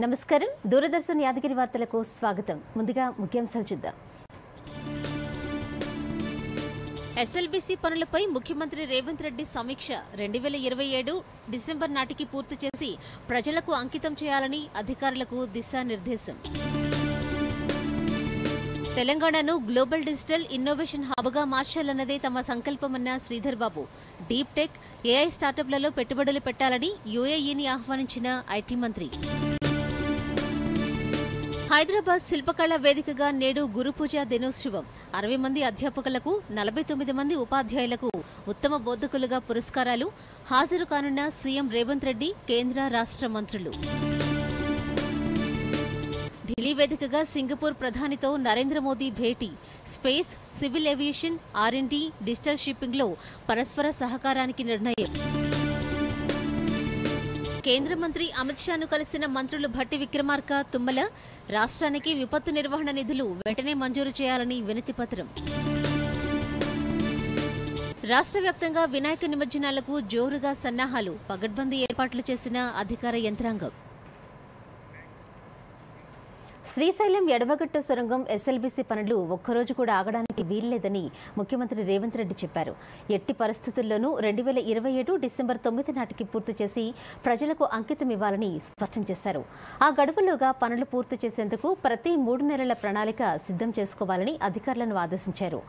నమస్కారం దూరదర్శన్ యాదగిరి వార్తలకు స్వాగతం. ముందుగా ముఖ్యాంశాలు చూద్దాం. ఎస్ఎల్బీసీ పనులపై ముఖ్యమంత్రి రేవంత్ రెడ్డి సమీక్ష 2027 డిసెంబర్ నాటికి పూర్తి చేసి ప్రజలకు అంకితం చేయాలని అధికారులకు దిశానిర్దేశం. తెలంగాణను గ్లోబల్ డిజిటల్ ఇన్నోవేషన్ హబ్గా మార్చాలన్నదే తమ సంకల్పమన్న Sridhar Babu. Deep tech, AI స్టార్టప్లలో పెట్టుబడులు పెట్టాలని యూఏఈని ఆహ్వానించిన ఐటీ మంత్రి. హైదరాబాద్ శిల్పకళ వేదికగా నేడు గురుపూజ దినోత్సవం. 60 మంది అధ్యాపకులకు 49 మంది ఉపాధ్యాయులకు ఉత్తమ బోధకులుగా పురస్కారాలు. హాజరు కానున్న సీఎం రేవంత్ రెడ్డి, కేంద్ర రాష్ట్ర మంత్రులు. ఢిల్లీ వేదికగా సింగపూర్ ప్రధానితో నరేంద్ర మోదీ భేటీ. Space, civil aviation, R&D, digital షిప్పింగ్లో పరస్పర సహకారానికి నిర్ణయం. కేంద్ర మంత్రి అమిత్ షాను కలిసిన మంత్రులు భట్టి విక్రమార్క, తుమ్మల. రాష్ట్రానికి విపత్తు నిర్వహణ నిధులు వెంటనే మంజూరు చేయాలని వినతిపత్రం. రాష్ట్ర వ్యాప్తంగా వినాయక నిమజ్జనాలకు జోరుగా సన్నాహాలు. పగడ్బందీ ఏర్పాట్లు చేసిన అధికార యంత్రాంగం. శ్రీశైలం ఎడమగట్టు సొరంగం ఎస్ఎల్బీసీ పనులు ఒక్కరోజు కూడా ఆగడానికి వీల్లేదని ముఖ్యమంత్రి రేవంత్ రెడ్డి చెప్పారు. ఎట్టి పరిస్థితుల్లోనూ 2027 డిసెంబర్ 9 నాటికి పూర్తి చేసి ప్రజలకు అంకితం ఇవ్వాలని స్పష్టం చేశారు. ఆ గడువులోగా పనులు పూర్తి చేసేందుకు ప్రతి 3 నెలల ప్రణాళిక సిద్ధం చేసుకోవాలని అధికారులను ఆదేశించారు.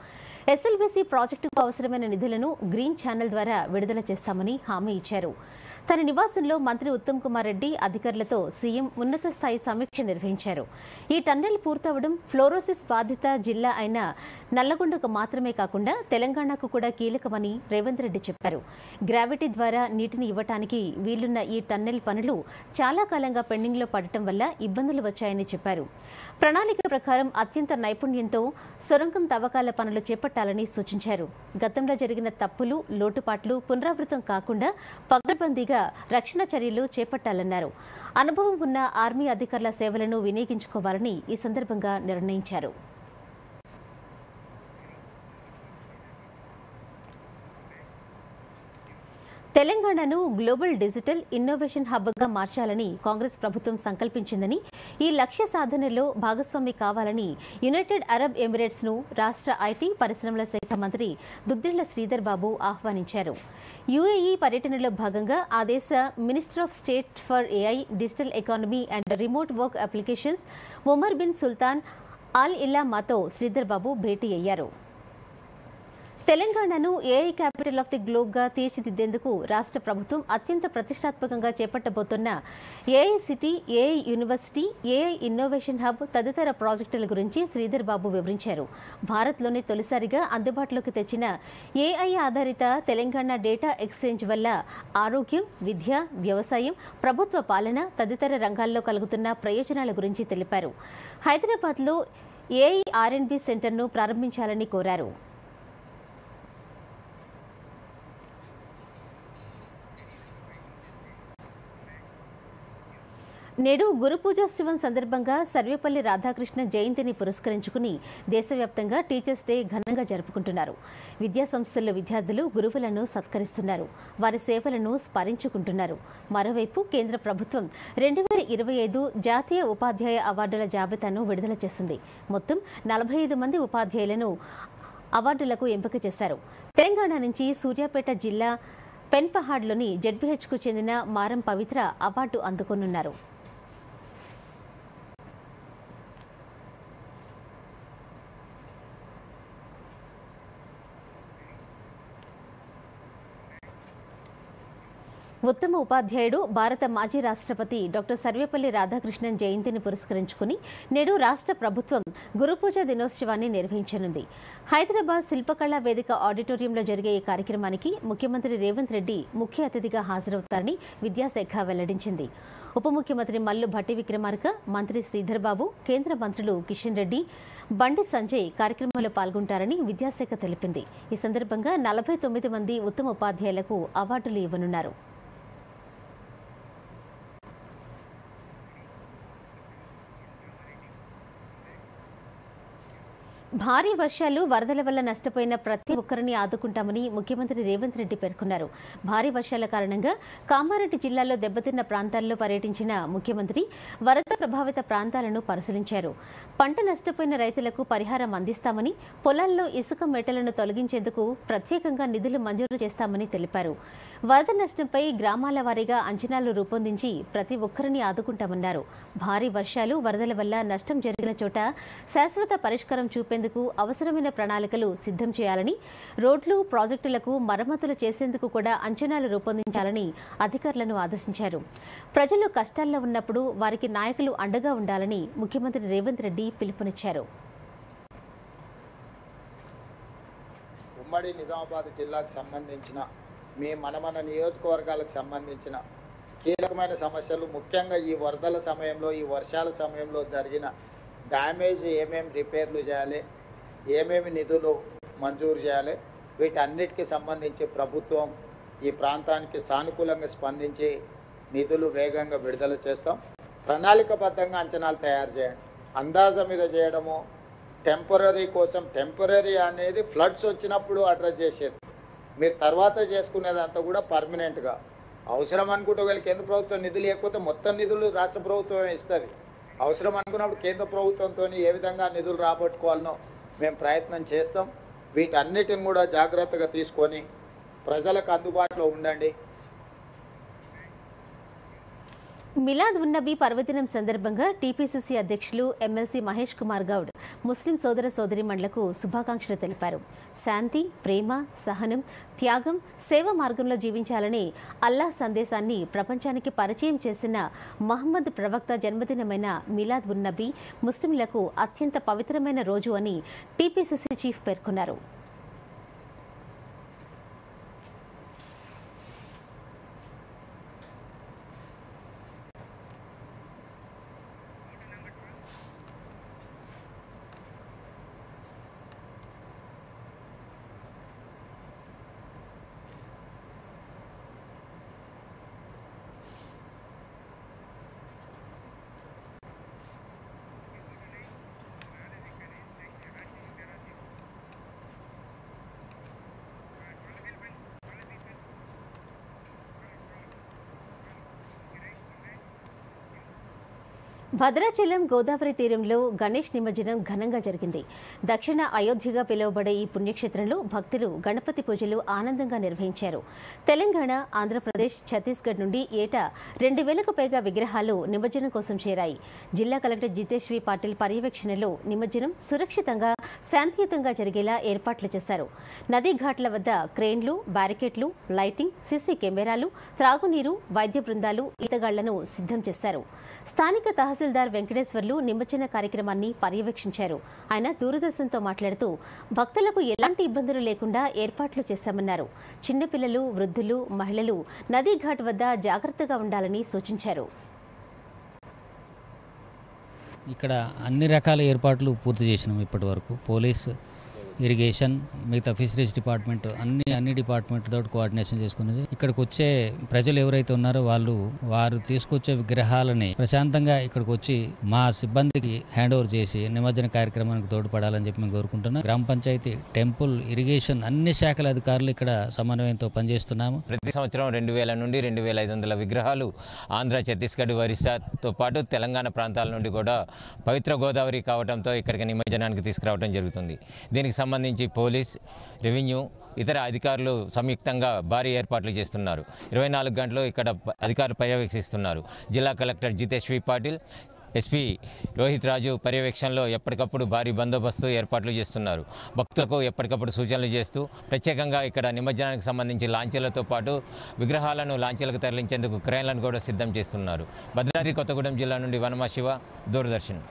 ఎస్ఎల్బీసీ ప్రాజెక్టుకు అవసరమైన నిధులను గ్రీన్ ఛానల్ ద్వారా విడుదల చేస్తామని హామీ ఇచ్చారు. తన నివాసంలో మంత్రి ఉత్తమ్ కుమార్ రెడ్డి అధికారులతో సీఎం ఉన్నత స్థాయి సమీక్ష నిర్వహించారు. ఈ టన్నెల్ పూర్తవడం ఫ్లోరోసిస్ బాధిత జిల్లా అయిన నల్లగొండకు మాత్రమే కాకుండా తెలంగాణకు కూడా కీలకమని రేవంత్ రెడ్డి చెప్పారు. గ్రావిటీ ద్వారా నీటిని ఇవ్వటానికి వీలున్న ఈ టన్నెల్ పనులు చాలా కాలంగా పెండింగ్లో పడటం వల్ల ఇబ్బందులు వచ్చాయని చెప్పారు. ప్రణాళిక ప్రకారం అత్యంత నైపుణ్యంతో సొరంగం తవ్వకాల పనులు చేపట్టాలని సూచించారు. గతంలో జరిగిన తప్పులు, లోటుపాట్లు పునరావృతం కాకుండా పగడ్బందీగా రక్షణ చర్యలు చేపట్టాలన్నారు. అనుభవం ఉన్న ఆర్మీ అధికారుల సేవలను వినియోగించుకోవాలని ఈ సందర్భంగా నిర్ణయించారు. తెలంగాణను గ్లోబల్ డిజిటల్ ఇన్నోవేషన్ హబ్గా మార్చాలని కాంగ్రెస్ ప్రభుత్వం సంకల్పించిందని, ఈ లక్ష్య సాధనలో భాగస్వామి కావాలని యునైటెడ్ అరబ్ ఎమిరేట్స్ను రాష్ట్ర ఐటీ పరిశ్రమల శాఖ మంత్రి దుద్దిళ్ల శ్రీధర్ బాబు ఆహ్వానించారు. యూఏఈ పర్యటనలో భాగంగా ఆ దేశ minister of state for AI, digital economy and remote work applications Umar bin Sultan Al ఇల్లామాతో శ్రీధర్ బాబు భేటీ అయ్యారు. తెలంగాణను ఏఐ క్యాపిటల్ ఆఫ్ ది గ్లోబ్గా తీర్చిదిద్దేందుకు రాష్ట్ర ప్రభుత్వం అత్యంత ప్రతిష్టాత్మకంగా చేపట్టబోతున్న AI city, AI university, AI innovation hub తదితర ప్రాజెక్టుల గురించి శ్రీధర్ బాబు వివరించారు. భారత్లోనే తొలిసారిగా అందుబాటులోకి తెచ్చిన ఏఐ ఆధారిత తెలంగాణ డేటా ఎక్స్చేంజ్ వల్ల ఆరోగ్యం, విద్య, వ్యవసాయం, ప్రభుత్వ పాలన తదితర రంగాల్లో కలుగుతున్న ప్రయోజనాల గురించి తెలిపారు. హైదరాబాద్లో ఏఐ R&B సెంటర్ను ప్రారంభించాలని కోరారు. నేడు గురుపూజోత్సవం సందర్భంగా సర్వేపల్లి రాధాకృష్ణ జయంతిని పురస్కరించుకుని దేశవ్యాప్తంగా టీచర్స్ డే ఘనంగా జరుపుకుంటున్నారు. విద్యా సంస్థల్లో విద్యార్థులు గురువులను సత్కరిస్తున్నారు, వారి సేవలను స్మరించుకుంటున్నారు. మరోవైపు కేంద్ర ప్రభుత్వం 2025 జాతీయ ఉపాధ్యాయ అవార్డుల జాబితాను విడుదల చేసింది. మొత్తం 45 మంది ఉపాధ్యాయులను అవార్డులకు ఎంపిక చేశారు. తెలంగాణ నుంచి సూర్యాపేట జిల్లా పెన్పహాడ్లోని జెడ్బీహెచ్కు చెందిన మారం పవిత్ర అవార్డు అందుకోనున్నారు. ఉత్తమ ఉపాధ్యాయుడు భారత మాజీ రాష్ట్రపతి డాక్టర్ సర్వేపల్లి రాధాకృష్ణన్ జయంతిని పురస్కరించుకుని నేడు రాష్ట్ర ప్రభుత్వం గురుపూజ దినోత్సవాన్ని నిర్వహించనుంది. హైదరాబాద్ శిల్పకళా వేదిక ఆడిటోరియంలో జరిగే ఈ కార్యక్రమానికి ముఖ్యమంత్రి రేవంత్ రెడ్డి ముఖ్య అతిథిగా హాజరవుతారని విద్యాశాఖ వెల్లడించింది. ఉప ముఖ్యమంత్రి మల్లు భట్టి విక్రమార్క, మంత్రి శ్రీధర్ బాబు, కేంద్ర మంత్రులు కిషన్ రెడ్డి, బండి సంజయ్ కార్యక్రమంలో పాల్గొంటారని విద్యాశాఖ తెలిపింది. ఈ సందర్భంగా 49 మంది ఉత్తమ ఉపాధ్యాయులకు అవార్డులు ఇవ్వనున్నారు. భారీ వర్షాలు వరదల వల్ల నష్టపోయిన ప్రతి ఒక్కరిని ఆదుకుంటామని ముఖ్యమంత్రి రేవంత్ రెడ్డి పేర్కొన్నారు. భారీ వర్షాల కారణంగా కామారెడ్డి జిల్లాలో దెబ్బతిన్న ప్రాంతాల్లో పర్యటించిన ముఖ్యమంత్రి వరద ప్రభావిత ప్రాంతాలను పరిశీలించారు. పంట నష్టపోయిన రైతులకు పరిహారం అందిస్తామని, పొలాల్లో ఇసుక మెట్టలను తొలగించేందుకు ప్రత్యేకంగా నిధులు మంజూరు చేస్తామని తెలిపారు. వరద నష్టంపై గ్రామాల వారీగా అంచనాలు రూపొందించి ప్రతి ఒక్కరిని ఆదుకుంటామన్నారు. భారీ వర్షాలు, వరదల వల్ల నష్టం జరిగిన చోట శాశ్వత పరిష్కారం చూపేందుకు అవసరమైన ప్రణాళికలు సిద్ధం చేయాలని, రోడ్లు, ప్రాజెక్టులకు మరమ్మతులు చేసేందుకు కూడా అంచనాలు రూపొందించాలని అధికారులను ఆదేశించారు. ప్రజలు కష్టాల్లో ఉన్నప్పుడు వారికి నాయకులు అండగా ఉండాలని ముఖ్యమంత్రి రేవంత్ రెడ్డి పిలుపునిచ్చారు. ఉమ్మడి నిజామాబాద్ జిల్లాకు సంబంధించిన మన నియోజకవర్గాలకు సంబంధించిన కీలకమైన సమస్యలు, ముఖ్యంగా ఈ వరదల సమయంలో, ఈ వర్షాల సమయంలో జరిగిన డ్యామేజ్ ఏమేమి రిపేర్లు చేయాలి, ఏమేమి నిధులు మంజూరు చేయాలి, వీటన్నిటికీ సంబంధించి ప్రభుత్వం ఈ ప్రాంతానికి సానుకూలంగా స్పందించి నిధులు వేగంగా విడుదల చేస్తాం. ప్రణాళికబద్ధంగా అంచనాలు తయారు చేయండి. అందాజ మీద చేయడము, టెంపరీ అనేది ఫ్లడ్స్ వచ్చినప్పుడు అడ్రస్ చేసేది. మీరు తర్వాత చేసుకునేదంతా కూడా పర్మనెంట్గా అవసరం అనుకుంటే ఒకవేళ కేంద్ర ప్రభుత్వం నిధులు లేకపోతే మొత్తం నిధులు రాష్ట్ర ప్రభుత్వమే ఇస్తుంది. అవసరం అనుకున్నప్పుడు కేంద్ర ప్రభుత్వంతో ఏ విధంగా నిధులు రాబట్టుకోవాలనో మేము ప్రయత్నం చేస్తాం. వీటన్నిటిని కూడా జాగ్రత్తగా తీసుకొని ప్రజలకు అందుబాటులో ఉండండి. మిలాద్ ఉన్ నబీ పర్వదినం సందర్భంగా టీపీసీసీ అధ్యక్షులు ఎమ్మెల్సీ మహేష్ కుమార్ గౌడ్ ముస్లిం సోదర సోదరీమణులకు శుభాకాంక్షలు తెలిపారు. శాంతి, ప్రేమ, సహనం, త్యాగం, సేవ మార్గంలో జీవించాలనే అల్లాహ్ సందేశాన్ని ప్రపంచానికి పరిచయం చేసిన మహమ్మద్ ప్రవక్త జన్మదినమైన మిలాద్ ఉన్ నబీ ముస్లింలకు అత్యంత పవిత్రమైన రోజు అని టీపీసీసీ చీఫ్ పేర్కొన్నారు. భద్రాచలం గోదావరి తీరంలో గణేష్ నిమజ్జనం ఘనంగా జరిగింది. దక్షిణ అయోధ్యగా పిలువబడే ఈ పుణ్యక్షేత్రంలో భక్తులు గణపతి పూజలు ఆనందంగా నిర్వహించారు. తెలంగాణ, ఆంధ్రప్రదేశ్, ఛత్తీస్గఢ్ నుండి ఏటా 2000కు పైగా విగ్రహాలు నిమజ్జనం కోసం చేరాయి. జిల్లా కలెక్టర్ జితేష్ వి పాటిల్ పర్యవేక్షణలో నిమజ్జనం సురక్షితంగా, శాంతియుతంగా జరిగేలా ఏర్పాట్లు చేశారు. నదీ ఘాట్ల వద్ద క్రేన్లు, బ్యారికేడ్లు, లైటింగ్, సీసీ కెమెరాలు, త్రాగునీరు, వైద్య బృందాలు, ఈతగాళ్లను సిద్ధం చేశారు. స్థానిక తహసీల్దార్ వెంకటేశ్వర్లు నిమజ్జన కార్యక్రమాన్ని పర్యవేక్షించారు. ఆయన దూరదర్శన్తో మాట్లాడుతూ భక్తులకు ఎలాంటి ఇబ్బందులు లేకుండా ఏర్పాట్లు చేశామన్నారు. చిన్నపిల్లలు, వృద్ధులు, మహిళలు నదీ ఘాట్ వద్ద జాగ్రత్తగా ఉండాలని సూచించారు. ఇక్కడ అన్ని రకాల ఏర్పాట్లు పూర్తి చేసినాం ఇప్పటి వరకు. పోలీస్, ఇరిగేషన్, మిగతా ఫిషరీస్ డిపార్ట్మెంట్ అన్ని డిపార్ట్మెంట్ తోటి కోఆర్డినేషన్ చేసుకున్నది. ఇక్కడికి వచ్చే ప్రజలు ఎవరైతే ఉన్నారో వారు తీసుకొచ్చే విగ్రహాలని ప్రశాంతంగా ఇక్కడికి వచ్చి మా సిబ్బందికి హ్యాండ్ ఓవర్ చేసి నిమజ్జన కార్యక్రమానికి తోడ్పడాలని చెప్పి మేము కోరుకుంటున్నాం. గ్రామ పంచాయతీ, టెంపుల్, ఇరిగేషన్ అన్ని శాఖల అధికారులు ఇక్కడ సమన్వయంతో పనిచేస్తున్నాము. ప్రతి సంవత్సరం 2000 నుండి 2500 విగ్రహాలు ఆంధ్ర, ఛత్తీస్గఢ్, ఒరిస్సాతో పాటు తెలంగాణ ప్రాంతాల నుండి కూడా పవిత్ర గోదావరి కావడంతో ఇక్కడికి నిమజ్జనానికి తీసుకురావడం జరుగుతుంది. దీనికి సంబంధించి పోలీస్, రెవెన్యూ, ఇతర అధికారులు సంయుక్తంగా భారీ ఏర్పాట్లు చేస్తున్నారు. 24 గంటలు ఇక్కడ అధికారులు పర్యవేక్షిస్తున్నారు. జిల్లా కలెక్టర్ జితేష్ వి పాటిల్, ఎస్పీ రోహిత్ రాజు పర్యవేక్షణలో ఎప్పటికప్పుడు భారీ బందోబస్తు ఏర్పాట్లు చేస్తున్నారు. భక్తులకు ఎప్పటికప్పుడు సూచనలు చేస్తూ ప్రత్యేకంగా ఇక్కడ నిమజ్జనానికి సంబంధించి లాంచీలతో పాటు విగ్రహాలను లాంచీలకు తరలించేందుకు క్రేన్లను కూడా సిద్ధం చేస్తున్నారు. భద్రాద్రి కొత్తగూడెం జిల్లా నుండి వనమా శివ, దూరదర్శన్.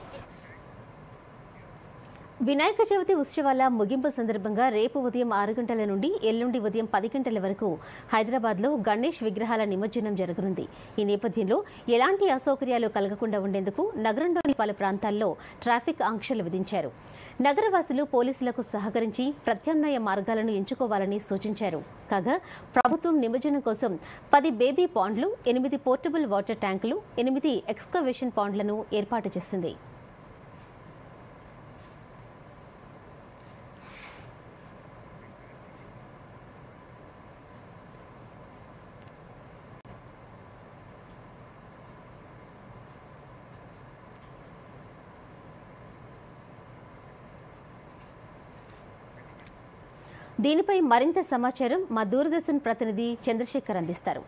వినాయక చవితి ఉత్సవాల ముగింపు సందర్భంగా రేపు ఉదయం 6 గంటల నుండి ఎల్లుండి ఉదయం 10 గంటల వరకు హైదరాబాద్లో గణేష్ విగ్రహాల నిమజ్జనం జరగనుంది. ఈ నేపథ్యంలో ఎలాంటి అసౌకర్యాలు కలగకుండా ఉండేందుకు నగరంలోని పలు ప్రాంతాల్లో ట్రాఫిక్ ఆంక్షలు విధించారు. నగరవాసులు పోలీసులకు సహకరించి ప్రత్యామ్నాయ మార్గాలను ఎంచుకోవాలని సూచించారు. కాగా ప్రభుత్వం నిమజ్జనం కోసం 10 బేబీ పాండ్లు, 8 పోర్టబుల్ వాటర్ ట్యాంకులు, 8 ఎక్స్కవేషన్ పాండ్లను ఏర్పాటు చేసింది. దీనిపై మరింత సమాచారం మా దూరదర్శన్ ప్రతినిధి చంద్రశేఖర్ అందిస్తారు.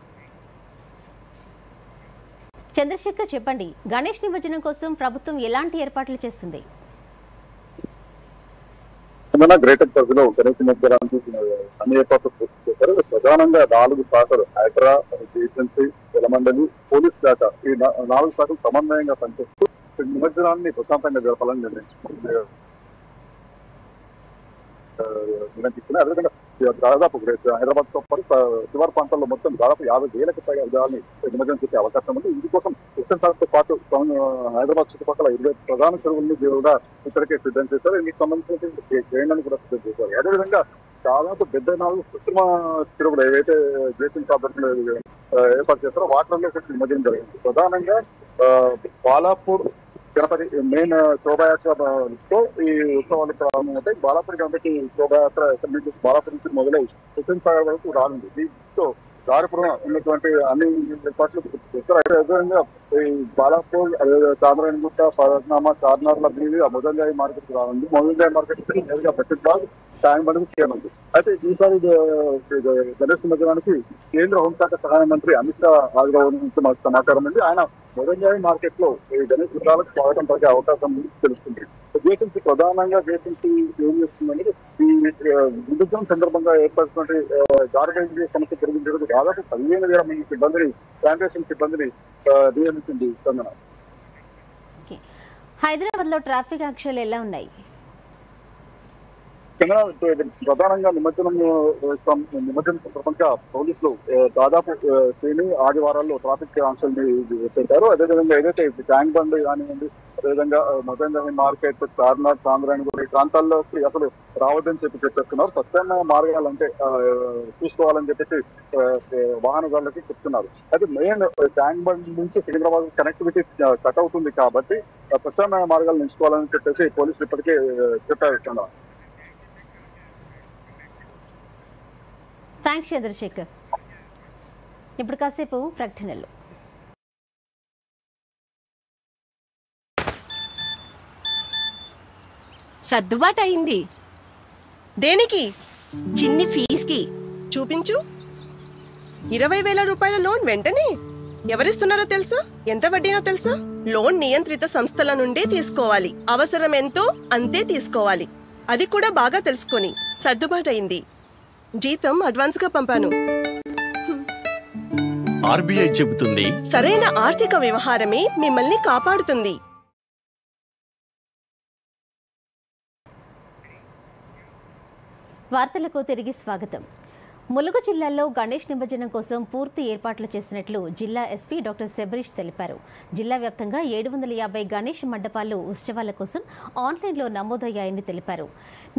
చంద్రశేఖర్, చెప్పండి, గణేష్ నిమజ్జనం కోసం ప్రభుత్వం ఎలాంటి ఏర్పాట్లు చేస్తుంది? గ్రేటర్ పరిధిలో గణేష్ నిమజ్జనానికి అన్ని ఏర్పాట్లు పూర్తి చేశారు. ప్రధానంగా 4 శాఖలు హైడ్రా, ఏజెన్సీ, జలమండలి, పోలీస్ శాఖ ఈ 4 శాఖలు సమన్వయంగా పనిచేస్తూ నిమజ్జనాన్ని ప్రశాంతంగా జరపాలని నిర్ణయించుకున్నారు. అదేవిధంగా దాదాపు హైదరాబాద్ తో పాటు శివారు ప్రాంతాల్లో మొత్తం దాదాపు 50,000కి పైగా విధానాన్ని నిమజ్జనం చేసే అవకాశం ఉంది. ఇందుకోసం హుస్సేన్ సాగర్ తో పాటు హైదరాబాద్ చుట్టుపక్కల 20 ప్రధాన చెరువుల్ని కూడా ఇక్కడికే సిద్ధం చేశారు. ఇందుకు సంబంధించిన ట్రైన్లను కూడా సిద్ధం చేశారు. అదేవిధంగా దాదాపు 74 కృత్రిమ చెరువులు ఏవైతే జేసీ ప్రాంతంలో ఏర్పాటు చేస్తారో వాటిల్లో నిమజ్జనం జరిగింది. ప్రధానంగా బాలాపూర్ గణపతి మెయిన్ శోభాయాత్రతో ఈ ఉత్సవాలు ప్రారంభమవుతాయి. బాలాపూర్ గణపతి శోభాయాత్ర ఎక్కడి నుంచి బాలాపూర్ నుంచి మొదలై హుస్సేన్ సాగర్ వరకు రానుంది. దీంతో దారిపురం ఉన్నటువంటి అన్ని ఏర్పాట్లు చేస్తారు. అదేవిధంగా ఈ బాలాపూర్ చాంద్రాయణగుట్ట, పద్నామా, చార్నార్ల బీవి మొదలజాయి మార్కెట్ రానుంది. మొదలజాయి మార్కెట్ నేరుగా బెట్టిబాగ్ ట్యాంక్ బండ్ చేయనుంది. అయితే ఈసారి గణేష్ నిమజ్జనానికి కేంద్ర హోంశాఖ సహాయ మంత్రి అమిత్ షా హాజరవడానికి మాకు సమాచారం ఉంది. ఆయన మొదలజాయి మార్కెట్ లో ఈ గణేష్ విగ్రహాలకు స్వాగతం పలికే అవకాశం తెలుస్తుంది. జేసీసీ ప్రధానంగా జేసీసీ ఏం చేస్తుందని ఈ నిమజ్జనం సందర్భంగా ఏర్పడుతున్న గార్బేజ్ సమస్య పెరిగించడానికి దాదాపు 15,000 మంది సిబ్బందిని, శానిటేషన్ సిబ్బందిని నియమించింది. హైదరాబాద్ లో ట్రాఫిక్ ఆంక్షలు ఎలా ఉన్నాయి? ప్రధానంగా నిమజ్జనం సందర్భంగా పోలీసులు దాదాపు శని, ఆదివారాల్లో ట్రాఫిక్ ఆంక్షల్ని పెట్టారు. అదేవిధంగా ఏదైతే ట్యాంక్ బండ్ కానివ్వండి, అదేవిధంగా మొదలైన మార్కెట్, చార్నార్, చాంద్రాయణగూడ ఈ ప్రాంతాల్లోకి అసలు రావద్దని చెప్పేస్తున్నారు. స్వచ్ఛమైన మార్గాలు అంటే చూసుకోవాలని చెప్పేసి వాహనదారులకి చెప్తున్నారు. అయితే మెయిన్ ట్యాంక్ బండ్ నుంచి సికింద్రాబాద్ కనెక్టివిటీ కట్ అవుతుంది కాబట్టి స్వచ్ఛమైన మార్గాలు ఎంచుకోవాలని చెప్పేసి పోలీసులు ఇప్పటికే చెప్పారు. థ్యాంక్స్ చంద్రశేఖర్. ఇప్పుడు కాసేపు ప్రకటనలు. సర్దుబాటు అయింది. దేనికి? చిన్ని ఫీజుకి. చూపించు. 20,000 రూపాయల లోన్ వెంటనే ఎవరిస్తున్నారో తెలుసా? ఎంత వడ్డీనో తెలుసా? లోన్ నియంత్రిత సంస్థల నుండి తీసుకోవాలి. అవసరం ఎంతో అంతే తీసుకోవాలి. అది కూడా బాగా తెలుసుకొని. సర్దుబాటు అయింది. జీతం అడ్వాన్స్ గా పంపాను. ఆర్బీఐ చెబుతుంది, సరైన ఆర్థిక వ్యవహారమే మిమ్మల్ని కాపాడుతుంది. వార్తలకు తిరిగి స్వాగతం. ములుగు జిల్లాలో గణేష్ నిమజ్జనం కోసం పూర్తి ఏర్పాట్లు చేసినట్లు జిల్లా ఎస్పీ డాక్టర్ శబరీష్ తెలిపారు. జిల్లా వ్యాప్తంగా 750 గణేష్ మండపాలు ఉత్సవాల కోసం ఆన్లైన్లో నమోదయ్యాయని తెలిపారు.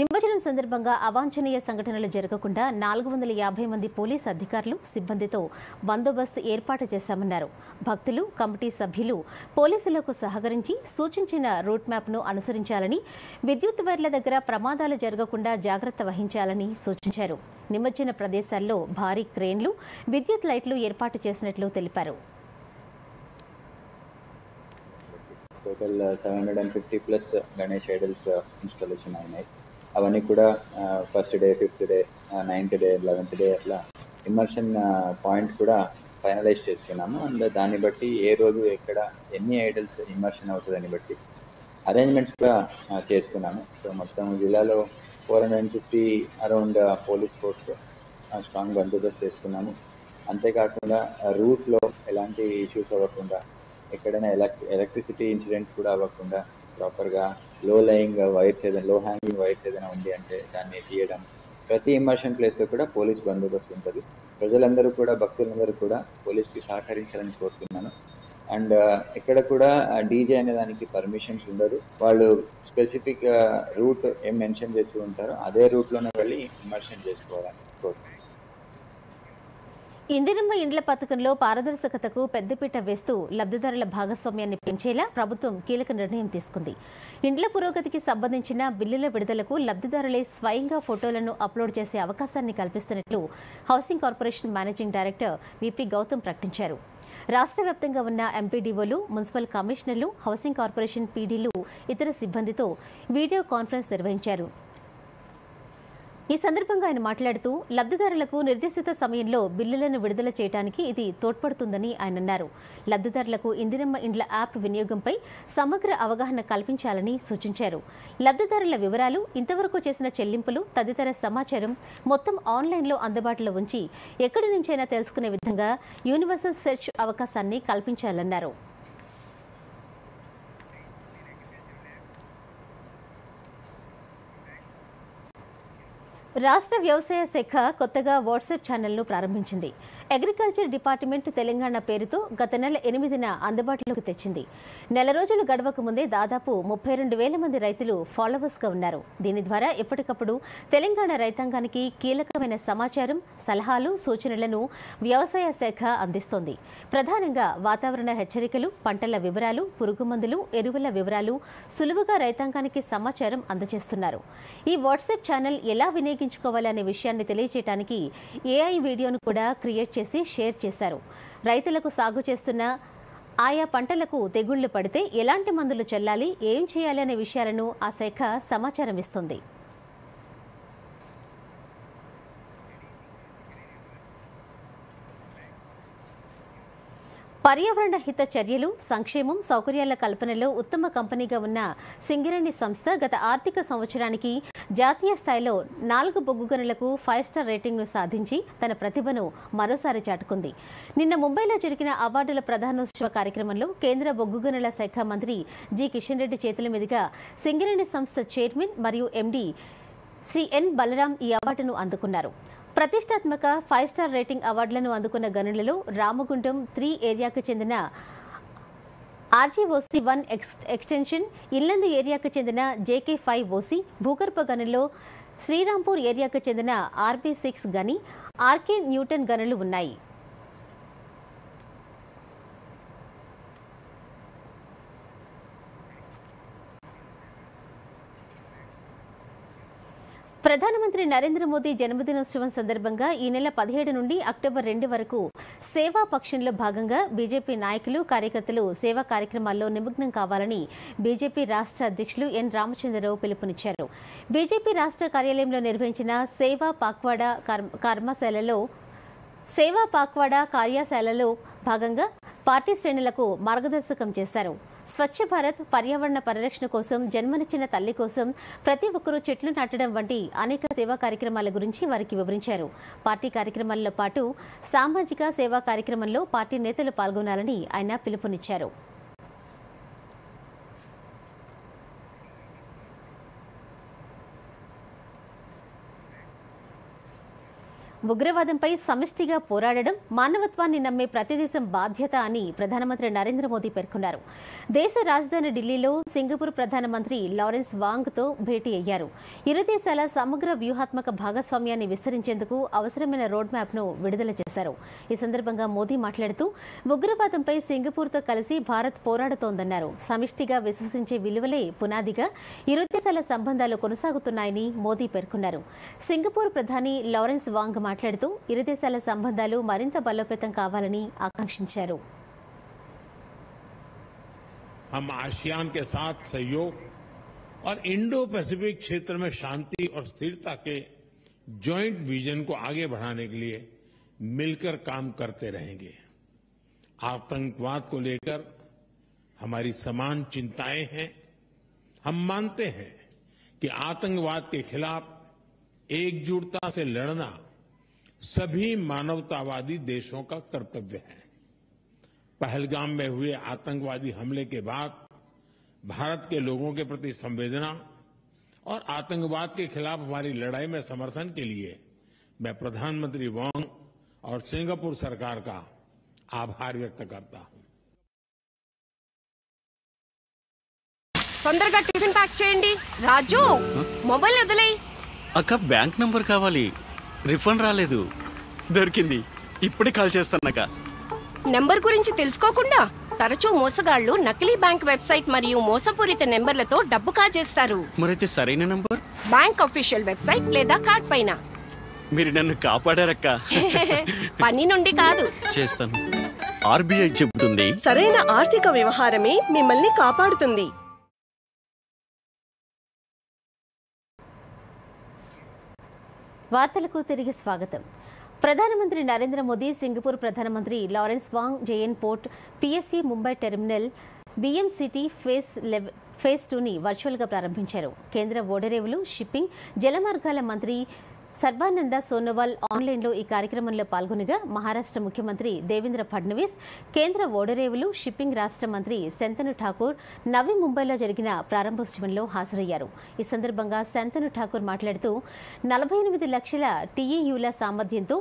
నిమజ్జనం సందర్భంగా అవాంఛనీయ సంఘటనలు జరగకుండా 450 మంది పోలీసు అధికారులు, సిబ్బందితో బందోబస్తు ఏర్పాటు చేశామన్నారు. భక్తులు, కమిటీ సభ్యులు పోలీసులకు సహకరించి సూచించిన రూట్ మ్యాప్ను అనుసరించాలని, విద్యుత్ వైర్ల దగ్గర ప్రమాదాలు జరగకుండా జాగ్రత్త వహించాలని సూచించారు. నిమజ్జన ప్రదేశాల్లో భారీ క్రేన్లు, విద్యుత్ లైట్లు ఏర్పాటు చేసినట్లు తెలిపారు. టోటల్ 750+ గణేష్ ఐడల్స్ ఇన్స్టాలేషన్ అయినాయి. అవన్నీ కూడా first day, 5th day, 9th day, 11th day అట్లా ఇమర్షన్ పాయింట్స్ కూడా ఫైనలైజ్ చేస్తున్నాము. అండ్ దాన్ని బట్టి ఏ రోజు ఎక్కడ ఎన్ని ఐడల్స్ ఇమర్షన్ అవుతుందని బట్టి అరేంజ్మెంట్స్ కూడా చేసుకున్నాము. సో మొత్తం జిల్లాలో 450 అరౌండ్ పోలీస్ ఫోర్స్ స్ట్రాంగ్ బందోబస్తు చేసుకున్నాము. అంతేకాకుండా రూట్లో ఎలాంటి ఇష్యూస్ అవ్వకుండా, ఎక్కడైనా ఎలక్ట్రిసిటీ ఇన్సిడెంట్స్ కూడా అవ్వకుండా ప్రాపర్గా లో హ్యాంగింగ్ వైర్స్ ఏదైనా ఉంది అంటే దాన్ని తీయడం, ప్రతి ఇమర్షన్ ప్లేస్లో కూడా పోలీస్ బందోబస్తు ఉంటుంది. ప్రజలందరూ కూడా, భక్తులందరూ కూడా పోలీస్కి సహకరించాలని కోరుతున్నాను. అండ్ ఎక్కడ కూడా డీజే అనే దానికి పర్మిషన్స్ ఉండదు. వాళ్ళు స్పెసిఫిక్ రూట్ ఏం మెన్షన్ చేసి ఉంటారో అదే రూట్లోనే వెళ్ళి ఇమర్షన్ చేసుకోవాలని కోరుతున్నాను. ఇందిరమ్మ ఇండ్ల పథకంలో పారదర్శకతకు పెద్దపీట వేస్తూ లబ్ధిదారుల భాగస్వామ్యాన్ని పెంచేలా ప్రభుత్వం కీలక నిర్ణయం తీసుకుంది. ఇండ్ల పురోగతికి సంబంధించిన బిల్లుల విడుదలకు లబ్ధిదారులే స్వయంగా ఫోటోలను అప్లోడ్ చేసే అవకాశాన్ని కల్పిస్తున్నట్లు housing corporation managing director VP Gautham ప్రకటించారు. రాష్ట్ర వ్యాప్తంగా ఉన్న ఎంపీడీఓలు, మున్సిపల్ కమిషనర్లు, హౌసింగ్ కార్పొరేషన్ పీడీలు, ఇతర సిబ్బందితో వీడియో కాన్ఫరెన్స్ నిర్వహించారు. ఈ సందర్భంగా ఆయన మాట్లాడుతూ లబ్ధిదారులకు నిర్దేశిత సమయంలో బిల్లులను విడుదల చేయడానికి ఇది తోడ్పడుతుందని ఆయన అన్నారు. లబ్ధిదారులకు ఇందిరమ్మ ఇండ్ల యాప్ వినియోగంపై సమగ్ర అవగాహన కల్పించాలని సూచించారు. లబ్ధిదారుల వివరాలు, ఇంతవరకు చేసిన చెల్లింపులు తదితర సమాచారం మొత్తం ఆన్లైన్లో అందుబాటులో ఉంచి ఎక్కడి నుంచైనా తెలుసుకునే విధంగా యూనివర్సల్ సెర్చ్ అవకాశాన్ని కల్పించాలన్నారు. రాష్ట్ర వ్యవసాయ శాఖ కొత్తగా వాట్సాప్ ఛానల్ను ప్రారంభించింది. అగ్రికల్చర్ డిపార్ట్మెంట్ తెలంగాణ పేరుతో గత నెల 8న అందుబాటులోకి తెచ్చింది. నెల రోజులు గడవక ముందే దాదాపు 32,000 మంది రైతులు ఫాలోవర్స్గా ఉన్నారు. దీని ద్వారా ఎప్పటికప్పుడు తెలంగాణ రైతాంగానికి కీలకమైన సమాచారం, సలహాలు, సూచనలను వ్యవసాయ శాఖ అందిస్తోంది. ప్రధానంగా వాతావరణ హెచ్చరికలు, పంటల వివరాలు, పురుగు మందులు, ఎరువుల వివరాలు సులువుగా రైతాంగానికి సమాచారం అందజేస్తున్నారు. ఈ వాట్సాప్ ఛానల్ ఎలా వినియోగించుకోవాలనే విషయాన్ని తెలియజేయడానికి AI వీడియోను కూడా క్రియేట్ చేసి షేర్ చేశారు. రైతులకు సాగు చేస్తున్న ఆయా పంటలకు తెగుళ్లు పడితే ఎలాంటి మందులు చల్లాలి, ఏం చేయాలి అనే విషయాలను ఆ శాఖ సమాచారం ఇస్తుంది. పర్యావరణ హిత చర్యలు, సంక్షేమం, సౌకర్యాల కల్పనలో ఉత్తమ కంపెనీగా ఉన్న సింగరేణి సంస్థ గత ఆర్థిక సంవత్సరానికి జాతీయ స్థాయిలో 4 బొగ్గు గనులకు 5 స్టార్ రేటింగ్ను సాధించి తన ప్రతిభను మరోసారి చాటుకుంది. నిన్న ముంబైలో జరిగిన అవార్డుల ప్రధానోత్సవ కార్యక్రమంలో కేంద్ర బొగ్గు గనుల శాఖ మంత్రి జి కిషన్ రెడ్డి చేతుల మీదుగా సింగరేణి సంస్థ చైర్మన్ మరియు MD శ్రీ ఎన్ బలరాం ఈ అవార్డును అందుకున్నారు. ప్రతిష్టాత్మక 5 స్టార్ రేటింగ్ అవార్డులను అందుకున్న గనులలో రామగుండం 3 ఏరియాకు చెందిన RGOC1 ఎక్స్టెన్షన్, ఇల్లందు ఏరియాకు చెందిన JK5OC, భూగర్భ గనుల్లో శ్రీరాంపూర్ ఏరియాకు చెందిన RB6 గని, RK న్యూటన్ గనులు ఉన్నాయి. ప్రధానమంత్రి నరేంద్ర మోదీ జన్మదినోత్సవం సందర్భంగా ఈ నెల 17 నుండి అక్టోబర్ 2 వరకు సేవా పక్షంలో భాగంగా బీజేపీ నాయకులు, కార్యకర్తలు సేవా కార్యక్రమాల్లో నిమగ్నం కావాలని బీజేపీ రాష్ట్ర అధ్యక్షులు ఎన్ రామచంద్రరావు పిలుపునిచ్చారు. బీజేపీ రాష్ట్ర కార్యాలయంలో నిర్వహించిన సేవా పాక్వాడా కార్యశాలలో భాగంగా పార్టీ శ్రేణులకు మార్గదర్శకం చేశారు. స్వచ్ఛ భారత్, పర్యావరణ పరిరక్షణ కోసం, జన్మనిచ్చిన తల్లి కోసం ప్రతి ఒక్కరూ చెట్లు నాటడం వంటి అనేక సేవా కార్యక్రమాల గురించి వారికి వివరించారు. పార్టీ కార్యక్రమాల్లో పాటు సామాజిక సేవా కార్యక్రమంలో పార్టీ నేతలు పాల్గొనాలని ఆయన పిలుపునిచ్చారు. ఉగ్రవాదంపై సమిష్టిగా పోరాడడం మానవత్వాన్ని నమ్మే ప్రతి దేశం బాధ్యత అని ప్రధానమంత్రి నరేంద్ర మోదీ పేర్కొన్నారు. దేశ రాజధాని ఢిల్లీలో సింగపూర్ ప్రధానమంత్రి లారెన్స్ వాంగ్తో భేటీ అయ్యారు. ఇరు దేశాల సమగ్ర వ్యూహాత్మక భాగస్వామ్యాన్ని విస్తరించేందుకు అవసరమైన రోడ్ మ్యాప్ను విడుదల చేశారు. ఈ సందర్భంగా మోదీ మాట్లాడుతూ ఉగ్రవాదంపై సింగపూర్తో కలిసి భారత్ పోరాడుతోందన్నారు. సమిష్టిగా విశ్వసించే విలువలే పునాదిగా ఇరు దేశాల సంబంధాలు కొనసాగుతున్నాయని మోదీ పేర్కొన్నారు. సింగపూర్ ప్రధాని లారెన్స్ వాంగ్ మాట్లాడుతూ ఇరు దేశాల సంబంధాలు మరింత బలోపేతం కావాలని ఆకాంక్షించారు. हम आसियान के साथ सहयोग और इंडो पैसिफिक क्षेत्र में शांति और स्थिरता के जॉइंट विजन को आगे बढ़ाने के लिए मिलकर काम करते रहेंगे. आतंकवाद को लेकर हमारी समान चिंताएं हैं. हम मानते हैं कि आतंकवाद के खिलाफ एकजुटता से लड़ना सभी मानवतावादी देशों का कर्तव्य है. पहलगाम में हुए आतंकवादी हमले के बाद भारत के लोगों के प्रति संवेदना और आतंकवाद के खिलाफ हमारी लड़ाई में समर्थन के लिए मैं प्रधानमंत्री वांग और सिंगापुर सरकार का आभार व्यक्त करता हूं. తొందరగా టిఫిన్ ప్యాక్ చేయండి. రాజు, మొబైల్ వదిలేయ్. అక్క, బ్యాంక్ నంబర్ కావాలి. రిఫండ్ రాలేదు. దొరికింది. ఇప్పుడే కాల్ చేస్తానక్క. నెంబర్ గురించి తెలుసుకోకుండా తరచూ మోసగాళ్లు నకిలీ బ్యాంక్ వెబ్సైట్ మరియు మోసపూరిత నెంబర్లతో డబ్బు కాజేస్తారు. మరైతే సరైన నంబర్ బ్యాంక్ అఫీషియల్ వెబ్సైట్ లేదా కార్డ్ పైన. మీరు నన్ను కాపాడారక్క. పని నుండి కాదు, చేస్తాను. RBI చెబుతుంది, సరైన ఆర్థిక వ్యవహారమే మిమ్మల్ని కాపాడుతుంది. వార్తలకు తిరిగి స్వాగతం. ప్రధానమంత్రి నరేంద్ర మోదీ సింగపూర్ ప్రధానమంత్రి Lawrence Wong JN port PSC Mumbai terminal BMCT phase 2ని వర్చువల్గా ప్రారంభించారు. కేంద్ర ఓడరేవులు, షిప్పింగ్, జలమార్గాల మంత్రి సర్బానంద సోనోవాల్ ఆన్లైన్లో ఈ కార్యక్రమంలో పాల్గొనగా మహారాష్ట్ర ముఖ్యమంత్రి దేవేంద్ర ఫడ్నవీస్, కేంద్ర ఓడరేవులు, షిప్పింగ్ రాష్ట్ర మంత్రి శంతను ఠాకూర్ నవీ ముంబైలో జరిగిన ప్రారంభోత్సవంలో హాజరయ్యారు. ఈ సందర్భంగా శంతను ఠాకూర్ మాట్లాడుతూ 48 లక్షల టీఈయూల సామర్థ్యంతో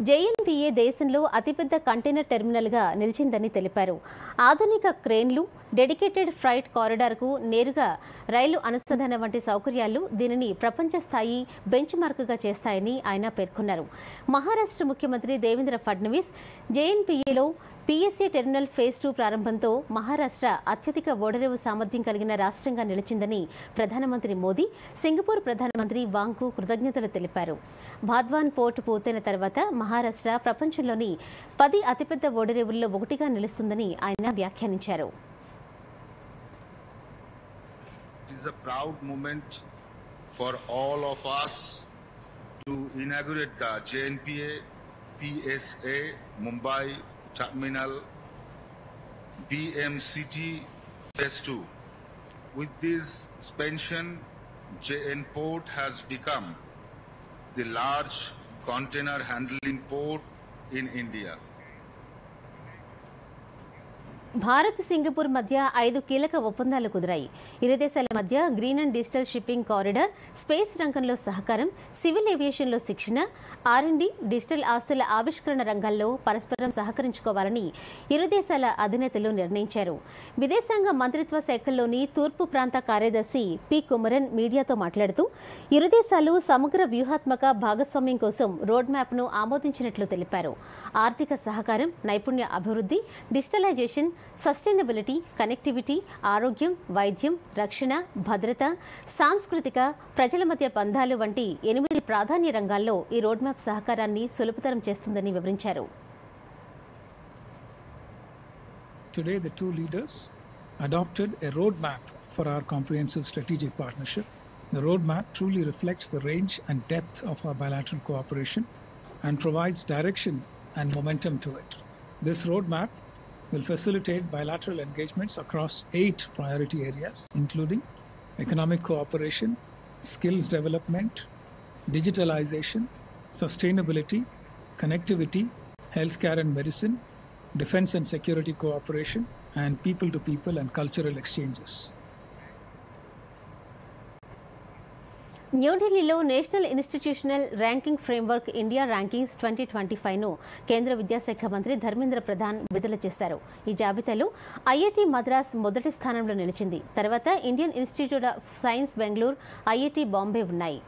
జేఎన్పీఏ దేశంలో అతిపెద్ద కంటైనర్ టెర్మినల్గా నిలిచిందని తెలిపారు. ఆధునిక క్రేన్లు, డెడికేటెడ్ ఫ్రైట్ కారిడార్కు నేరుగా రైలు అనుసంధానం వంటి సౌకర్యాలు దీనిని ప్రపంచ స్థాయి బెంచ్ మార్క్గా చేస్తాయని ఆయన పేర్కొన్నారు. మహారాష్ట్ర ముఖ్యమంత్రి దేవేంద్ర ఫడ్నవీస్ జేఎన్పీఏలో పిఎస్సి టెర్మినల్ ఫేజ్ 2 ప్రారంభంతో మహారాష్ట్ర అత్యధిక ఓడరేవు సామర్థ్యం కలిగిన రాష్ట్రంగా నిలిచిందని ప్రధానమంత్రి మోదీ సింగపూర్ ప్రధానమంత్రి వాంగ్కు కృతజ్ఞతలు తెలిపారు. భాద్వాన్ పోర్ట్ పూర్తయిన తర్వాత మహారాష్ట్ర ప్రపంచంలోని 10 అతిపెద్ద ఓడరేవుల్లో ఒకటిగా నిలుస్తుందని ఆయన వ్యాఖ్యానించారు. It is a proud moment for all of us to inaugurate the JNPA PSA Mumbai Terminal BMCT Phase 2. With this expansion, JN Port has become the large container handling port in India. Bharat Singapore మధ్య 5 కీలక ఒప్పందాలు కుదిరాయి. ఇరు దేశాల మధ్య green and digital shipping corridor, space రంగంలో సహకారం, civil ఏవియేషన్లో శిక్షణ, R&D, digital ఆస్తుల ఆవిష్కరణ రంగాల్లో పరస్పరం సహకరించుకోవాలని ఇరు దేశాల అధినేతలు నిర్ణయించారు. విదేశాంగ మంత్రిత్వ శాఖల్లోని తూర్పు ప్రాంత కార్యదర్శి పి కుమరన్ మీడియాతో మాట్లాడుతూ ఇరు దేశాలు సమగ్ర వ్యూహాత్మక భాగస్వామ్యం కోసం రోడ్ మ్యాప్ను ఆమోదించినట్లు తెలిపారు. ఆర్థిక సహకారం, నైపుణ్య అభివృద్ధి, డిజిటలైజేషన్, సస్టైనబిలిటీ, కనెక్టివిటీ, ఆరోగ్యం, వైద్యం, రక్షణ, భద్రత, సాంస్కృతిక, ప్రజల మధ్య బంధాలు వంటి 8 ప్రాధాన్య రంగాల్లో ఈ రోడ్ మ్యాప్ సహకారాన్ని సులభతరం చేస్తుందని వివరించారు. Today the two leaders adopted a roadmap for our comprehensive strategic partnership. The roadmap truly reflects the range and depth of our bilateral cooperation and provides direction and momentum to it. This roadmap will facilitate bilateral engagements across 8 priority areas, including economic cooperation, skills development, digitalization, sustainability, connectivity, healthcare and medicine, defense and security cooperation, and people-to-people and cultural exchanges. న్యూఢిల్లీలో national institutional ranking framework India rankings 2025ను కేంద్ర విద్యాశాఖ మంత్రి ధర్మేంద్ర ప్రధాన్ విడుదల చేశారు. ఈ జాబితాలో IIT Madras మొదటి స్థానంలో నిలిచింది. తర్వాత Indian institute of science Bengaluru, IIT Bombay ఉన్నాయి.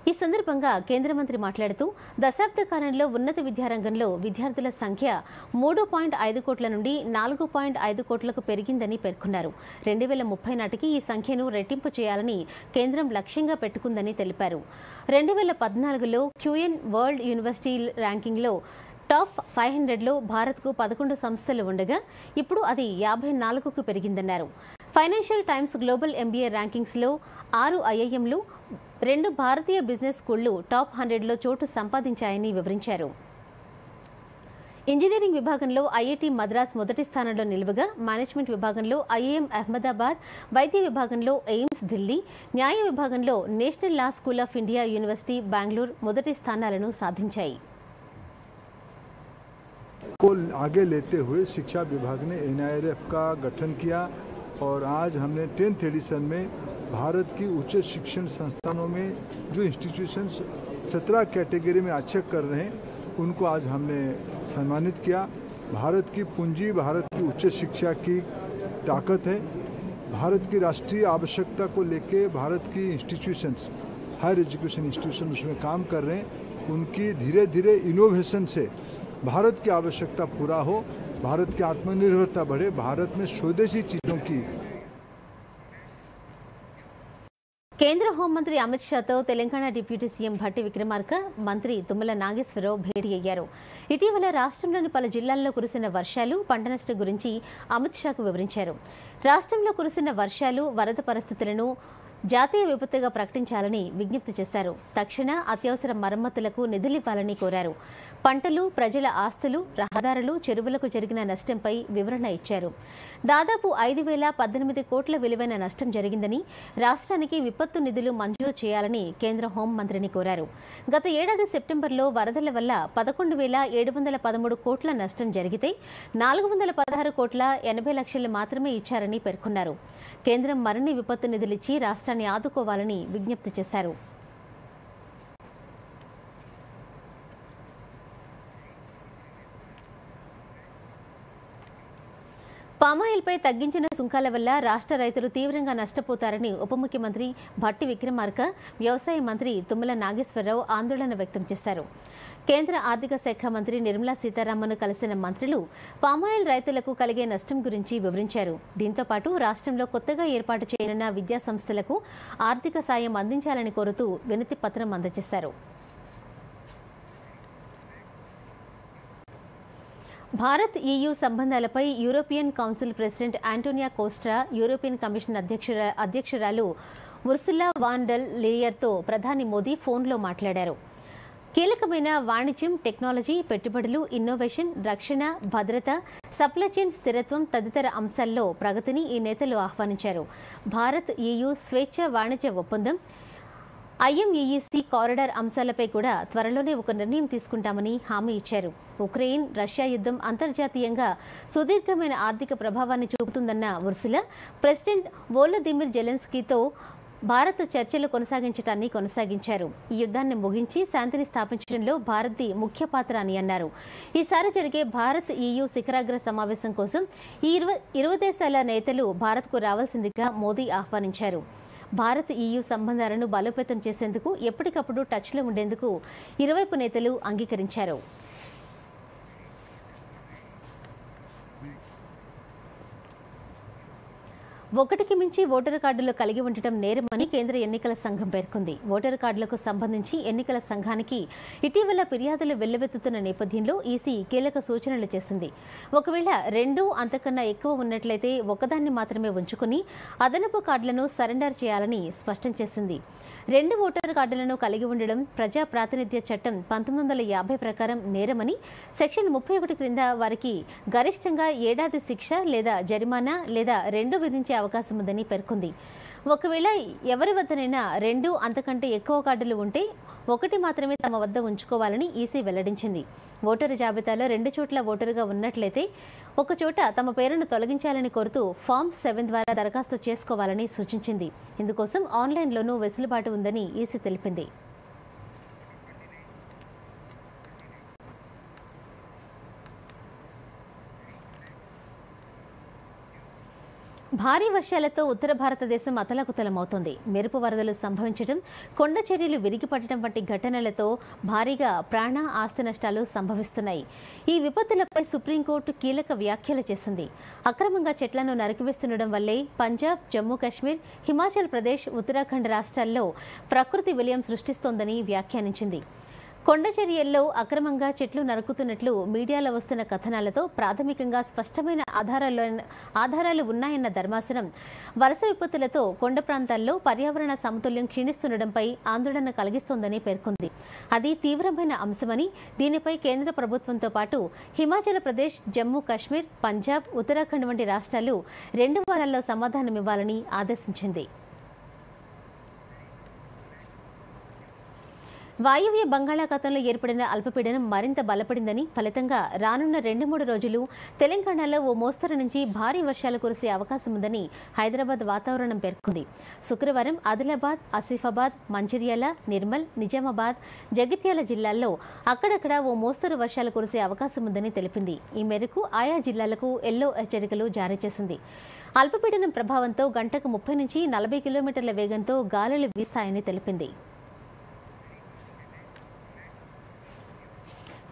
ఈ సందర్భంగా కేంద్ర మంత్రి మాట్లాడుతూ దశాబ్ద కాలంలో ఉన్నత విద్యారంగంలో విద్యార్థుల సంఖ్య 3.5 కోట్ల నుండి 4.5 కోట్లకు పెరిగిందని పేర్కొన్నారు. 2030 నాటికి ఈ సంఖ్యను రెట్టింపు చేయాలని కేంద్రం లక్ష్యంగా పెట్టుకుందని తెలిపారు. 2014లో క్యూఎన్ వరల్డ్ యూనివర్సిటీ ర్యాంకింగ్లో టాప్ 500లో భారత్కు 11 సంస్థలు ఉండగా ఇప్పుడు అది 54కు పెరిగిందన్నారు. ఫైనాన్షియల్ టైమ్స్ గ్లోబల్ ఎంబీఏ ర్యాంకింగ్స్లో 6 ఐఐఎంలు, 2 భారతీయ బిజినెస్ స్కూళ్లు టాప్ 100లో చోటు సంపాదించాయని వివరించారు. ఇంజనీరింగ్ విభాగంలో ఐఐటి మద్రాస్ మొదటి స్థానంలో నిలువగా, మేనేజ్మెంట్ విభాగంలో ఐఐఎం అహ్మదాబాద్, వైద్య విభాగంలో ఎయిమ్స్ ఢిల్లీ, న్యాయ విభాగంలో national law school of India university Bengaluru మొదటి స్థానాలను సాధించాయి. को आगे लेते हुए शिक्षा विभाग ने NIRF का गठन किया और आज हमने 10th एडिशन में भारत की उच्च शिक्षण संस्थानों में जो इंस्टीट्यूशंस 17 कैटेगरी में अच्छे कर रहे हैं उनको आज हमने सम्मानित किया. भारत की पूंजी, भारत की उच्च शिक्षा की ताकत है. भारत की राष्ट्रीय आवश्यकता को लेके भारत की इंस्टीट्यूशंस, हायर एजुकेशन इंस्टीट्यूशन उसमें काम कर रहे हैं. उनकी धीरे धीरे इनोवेशन से भारत की आवश्यकता पूरा हो, भारत की आत्मनिर्भरता बढ़े, भारत में स्वदेशी चीज़ों की. కేంద్ర హోంమంత్రి అమిత్ షాతో తెలంగాణ డిప్యూటీ సీఎం భట్టి విక్రమార్క, మంత్రి తుమ్మల నాగేశ్వరరావు భేటీ అయ్యారు. ఇటీవల రాష్ట్రంలోని పలు జిల్లాల్లో కురిసిన వర్షాలు, పంట నష్టం గురించి అమిత్ షాకు వివరించారు. రాష్ట్రంలో కురిసిన వర్షాలు, వరద పరిస్థితులను జాతీయ విపత్తుగా ప్రకటించాలని విజ్ఞప్తి చేశారు. తక్షణ అత్యవసర మరమ్మతులకు నిధులివ్వాలని కోరారు. పంటలు, ప్రజల ఆస్తులు, రహదారులు, చెరువులకు జరిగిన నష్టంపై వివరణ ఇచ్చారు. దాదాపు 5,018 కోట్ల విలువైన నష్టం జరిగిందని, రాష్ట్రానికి విపత్తు నిధులు మంజూరు చేయాలని కేంద్ర హోంమంత్రిని కోరారు. గత ఏడాది సెప్టెంబర్లో వరదల వల్ల 11,713 కోట్ల నష్టం జరిగితే 416 కోట్ల 80 లక్షలు మాత్రమే ఇచ్చారని పేర్కొన్నారు. కేంద్రం మరిన్ని విపత్తు నిధులిచ్చి రాష్ట్రాన్ని ఆదుకోవాలని విజ్ఞప్తి చేశారు. పామాయిల్పై తగ్గించిన సుంకాల వల్ల రాష్ట్ర రైతులు తీవ్రంగా నష్టపోతారని ఉప ముఖ్యమంత్రి భట్టి విక్రమార్క, వ్యవసాయ మంత్రి తుమ్మల నాగేశ్వరరావు ఆందోళన వ్యక్తం చేశారు. కేంద్ర ఆర్థిక శాఖ మంత్రి నిర్మలా సీతారామన్ కలిసిన మంత్రులు పామాయిల్ రైతులకు కలిగే నష్టం గురించి వివరించారు. దీంతో పాటు రాష్ట్రంలో కొత్తగా ఏర్పాటు చేయనున్న విద్యా సంస్థలకు ఆర్థిక సాయం అందించాలని కోరుతూ వినతి పత్రం అందజేశారు. భారత్ EU సంబంధాలపై European Council President Antonio Costa, European Commission అధ్యక్షురాలు ఉర్సులా వాన్ డెర్ లేయర్తో ప్రధాని మోదీ ఫోన్లో మాట్లాడారు. కీలకమైన వాణిజ్యం, టెక్నాలజీ, పెట్టుబడులు, ఇన్నోవేషన్, రక్షణ, భద్రత, సప్లై చైన్ స్థిరత్వం తదితర అంశాల్లో ప్రగతిని ఈ నేతలు ఆహ్వానించారు. భారత్ EU స్వేచ్ఛ వాణిజ్య ఒప్పందం, IMEEC కారిడార్ అంశాలపై కూడా త్వరలోనే ఒక నిర్ణయం తీసుకుంటామని హామీ ఇచ్చారు. ఉక్రెయిన్, రష్యా యుద్ధం అంతర్జాతీయంగా సుదీర్ఘమైన ఆర్థిక ప్రభావాన్ని చూపుతుందన్న ఉర్సులా, ప్రెసిడెంట్ వోలోదిమిర్ జెలెన్స్కీతో భారత్ చర్చలు కొనసాగించారు. ఈ యుద్ధాన్ని ముగించి శాంతిని స్థాపించడంలో భారత్ది ముఖ్య పాత్ర అని అన్నారు. ఈసారి జరిగే భారత్ EU శిఖరాగ్ర సమావేశం కోసం ఈ ఇరు దేశాల నేతలు భారత్కు రావాల్సిందిగా మోదీ ఆహ్వానించారు. భారత్ EU సంబంధాలను బలోపేతం చేసేందుకు ఎప్పటికప్పుడు టచ్లో ఉండేందుకు ఇరువైపు నేతలు అంగీకరించారు. ఒకటికి మించి ఓటరు కార్డులు కలిగి ఉండటం నేరమని కేంద్ర ఎన్నికల సంఘం పేర్కొంది. ఓటరు కార్డులకు సంబంధించి ఎన్నికల సంఘానికి ఇటీవల ఫిర్యాదులు వెల్లువెత్తుతున్న నేపథ్యంలో ఈసీ కీలక సూచనలు చేసింది. ఒకవేళ 2 అంతకన్నా ఎక్కువ ఉన్నట్లయితే ఒకదాన్ని మాత్రమే ఉంచుకుని అదనపు కార్డులను సరెండర్ చేయాలని స్పష్టం చేసింది. 2 ఓటరు కార్డులను కలిగి ఉండడం ప్రజా ప్రాతినిధ్య చట్టం 1950 ప్రకారం నేరమని, సెక్షన్ 31 క్రింద వారికి గరిష్టంగా ఏడాది శిక్ష లేదా జరిమానా లేదా 2 విధించే అవకాశం ఉందని పేర్కొంది. ఒకవేళ ఎవరి వద్దనైనా 2 అంతకంటే ఎక్కువ కార్డులు ఉంటే 1 మాత్రమే తమ వద్ద ఉంచుకోవాలని ఈసీ వెల్లడించింది. ఓటరు జాబితాలో 2 చోట్ల ఓటరుగా ఉన్నట్లయితే ఒక చోట తమ పేరును తొలగించాలని కోరుతూ ఫామ్ 7 ద్వారా దరఖాస్తు చేసుకోవాలని సూచించింది. ఇందుకోసం ఆన్లైన్లోనూ వెసులుబాటు ఉందని ఈసీ తెలిపింది. భారీ వర్షాలతో ఉత్తర భారతదేశం అతలాకుతలమవుతోంది. మెరుపు వరదలు సంభవించడం, కొండ చర్యలు విరిగిపడటం వంటి ఘటనలతో భారీగా ప్రాణ, ఆస్తి నష్టాలు సంభవిస్తున్నాయి. ఈ విపత్తులపై సుప్రీంకోర్టు కీలక వ్యాఖ్యలు చేసింది. అక్రమంగా చెట్లను నరికివేస్తుండడం వల్లే పంజాబ్, జమ్మూ కాశ్మీర్, హిమాచల్ ప్రదేశ్, ఉత్తరాఖండ్ రాష్ట్రాల్లో ప్రకృతి విలయం సృష్టిస్తోందని వ్యాఖ్యానించింది. కొండ చర్యల్లో అక్రమంగా చెట్లు నరుకుతున్నట్లు మీడియాలో వస్తున్న కథనాలతో ప్రాథమికంగా స్పష్టమైన ఆధారాలు ఉన్నాయన్న ధర్మాసనం వరుస విపత్తులతో కొండ ప్రాంతాల్లో పర్యావరణ సమతుల్యం క్షీణిస్తుండటంపై ఆందోళన కలిగిస్తోందని పేర్కొంది. అది తీవ్రమైన అంశమని, దీనిపై కేంద్ర ప్రభుత్వంతో పాటు హిమాచల్ ప్రదేశ్, జమ్మూ కాశ్మీర్, పంజాబ్, ఉత్తరాఖండ్ వంటి రాష్ట్రాలు 2 వారాల్లో సమాధానమివ్వాలని ఆదేశించింది. వాయువ్య బంగాళాఖాతంలో ఏర్పడిన అల్పపీడనం మరింత బలపడిందని, ఫలితంగా రానున్న 2-3 రోజులు తెలంగాణలో ఓ మోస్తరు నుంచి భారీ వర్షాలు కురిసే అవకాశం ఉందని హైదరాబాద్ వాతావరణం పేర్కొంది. శుక్రవారం ఆదిలాబాద్, ఆసిఫాబాద్, మంచిర్యాల, నిర్మల్, నిజామాబాద్, జగిత్యాల జిల్లాల్లో అక్కడక్కడ ఓ మోస్తరు వర్షాలు కురిసే అవకాశం ఉందని తెలిపింది. ఈ మేరకు ఆయా జిల్లాలకు ఎల్లో హెచ్చరికలు జారీ చేసింది. అల్పపీడనం ప్రభావంతో గంటకు 30 నుంచి 40 కిలోమీటర్ల వేగంతో గాలులు వీస్తాయని తెలిపింది.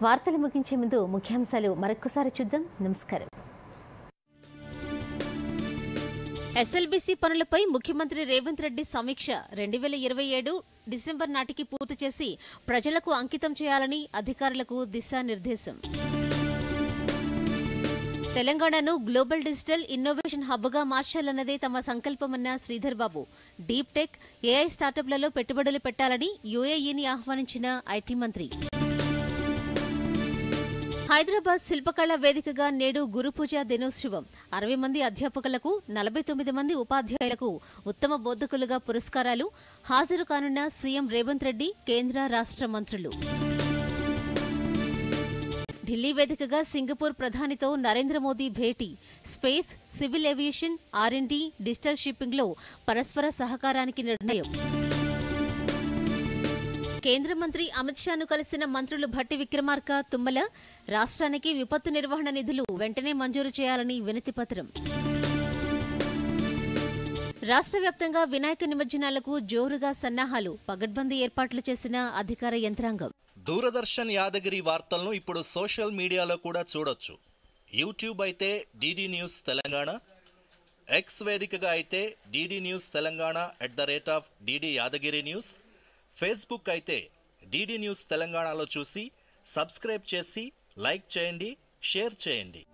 వార్తలు ముగించే ముందు ముఖ్యాంశాలు మరొక్కసారి చూద్దాం. నమస్కారం. ఎస్ఎల్బీసీ పనులపై ముఖ్యమంత్రి రేవంత్ రెడ్డి సమీక్ష 2027 డిసెంబర్ నాటికి పూర్తి చేసి ప్రజలకు అంకితం చేయాలని అధికారులకు దిశానిర్దేశం. తెలంగాణను గ్లోబల్ డిజిటల్ ఇన్నోవేషన్ హబ్గా మార్చాలన్నదే తమ సంకల్పమన్న Sridhar Babu. Deep tech, AI స్టార్టప్లలో పెట్టుబడులు పెట్టాలని యూఏఈని ఆహ్వానించిన ఐటీ మంత్రి. హైదరాబాద్ శిల్పకళ వేదికగా నేడు గురుపూజ దినోత్సవం. 60 మంది అధ్యాపకులకు, 49 మంది ఉపాధ్యాయులకు ఉత్తమ బోధకులుగా పురస్కారాలు. హాజరు కానున్న సీఎం రేవంత్ రెడ్డి, కేంద్ర రాష్ట్ర మంత్రులు. ఢిల్లీ వేదికగా సింగపూర్ ప్రధానితో నరేంద్ర మోదీ భేటీ. Space, civil aviation, R&D, digital షిప్పింగ్లో పరస్పర సహకారానికి నిర్ణయం. కేంద్ర మంత్రి అమిత్ షాను కలిసిన మంత్రులు భట్టి విక్రమార్క, తుమ్మల. రాష్ట్రానికి విపత్తు నిర్వహణ నిధులు వెంటనే మంజూరు చేయాలని వినతిపత్రం. రాష్ట్ర వ్యాప్తంగా వినాయక నిమజ్జనాలకు జోరుగా సన్నాహాలు. పగడ్బందీ ఏర్పాట్లు చేసిన అధికార యంత్రాంగం. దూరదర్శన్ యాదగిరి వార్తలను ఇప్పుడు సోషల్ మీడియాలో కూడా చూడొచ్చు. యూట్యూబ్ అయితే డిడి న్యూస్ తెలంగాణ, ఎక్స్ వేదికగా అయితే DD news Telangana @DD Yadagiri news, Facebook అయితే డిడి న్యూస్ తెలంగాణలో చూసి సబ్స్క్రైబ్ చేసి లైక్ చేయండి, షేర్ చేయండి.